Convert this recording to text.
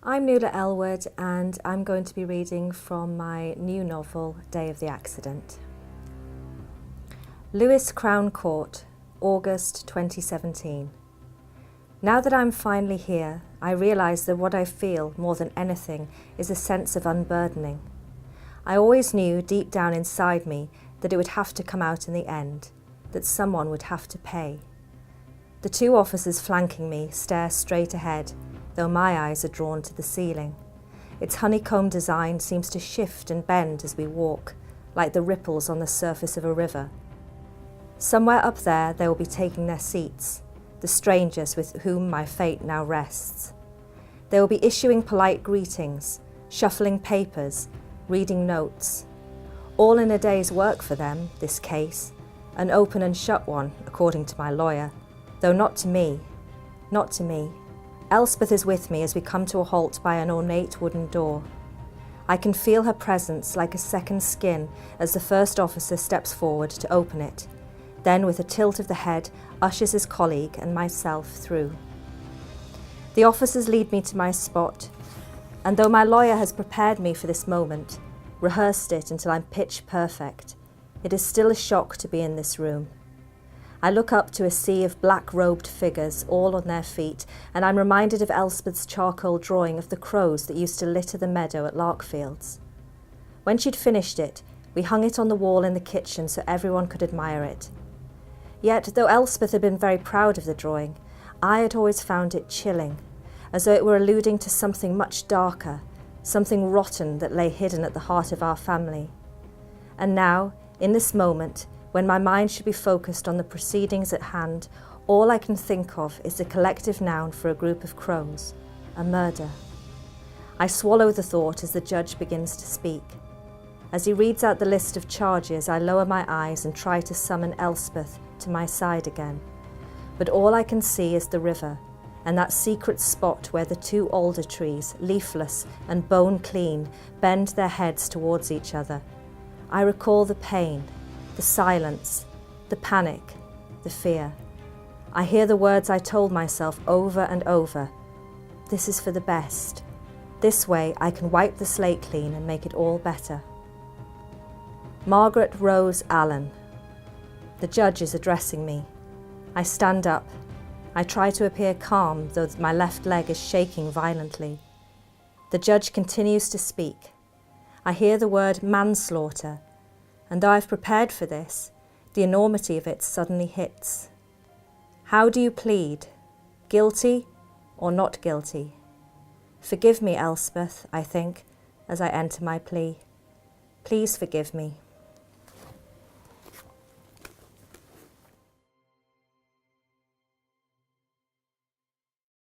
I'm Nuala Ellwood and I'm going to be reading from my new novel, Day of the Accident. Lewes Crown Court, August 2017. Now that I'm finally here, I realise that what I feel more than anything is a sense of unburdening. I always knew deep down inside me that it would have to come out in the end, that someone would have to pay. The two officers flanking me stare straight ahead, though my eyes are drawn to the ceiling. Its honeycomb design seems to shift and bend as we walk, like the ripples on the surface of a river. Somewhere up there they will be taking their seats, the strangers with whom my fate now rests. They will be issuing polite greetings, shuffling papers, reading notes. All in a day's work for them, this case, an open and shut one, according to my lawyer, though not to me, not to me. Elspeth is with me as we come to a halt by an ornate wooden door. I can feel her presence like a second skin as the first officer steps forward to open it, then with a tilt of the head ushers his colleague and myself through. The officers lead me to my spot, and though my lawyer has prepared me for this moment, rehearsed it until I'm pitch perfect, it is still a shock to be in this room. I look up to a sea of black-robed figures, all on their feet, and I'm reminded of Elspeth's charcoal drawing of the crows that used to litter the meadow at Larkfields. When she'd finished it, we hung it on the wall in the kitchen so everyone could admire it. Yet, though Elspeth had been very proud of the drawing, I had always found it chilling, as though it were alluding to something much darker, something rotten that lay hidden at the heart of our family. And now, in this moment, when my mind should be focused on the proceedings at hand, all I can think of is the collective noun for a group of crows, a murder. I swallow the thought as the judge begins to speak. As he reads out the list of charges, I lower my eyes and try to summon Elspeth to my side again. But all I can see is the river, and that secret spot where the two alder trees, leafless and bone clean, bend their heads towards each other. I recall the pain, the silence, the panic, the fear. I hear the words I told myself over and over. This is for the best. This way I can wipe the slate clean and make it all better. Margaret Rose Allen. The judge is addressing me. I stand up. I try to appear calm, though my left leg is shaking violently. The judge continues to speak. I hear the word manslaughter, and though I've prepared for this, the enormity of it suddenly hits. How do you plead? Guilty or not guilty? Forgive me, Elspeth, I think, as I enter my plea. Please forgive me.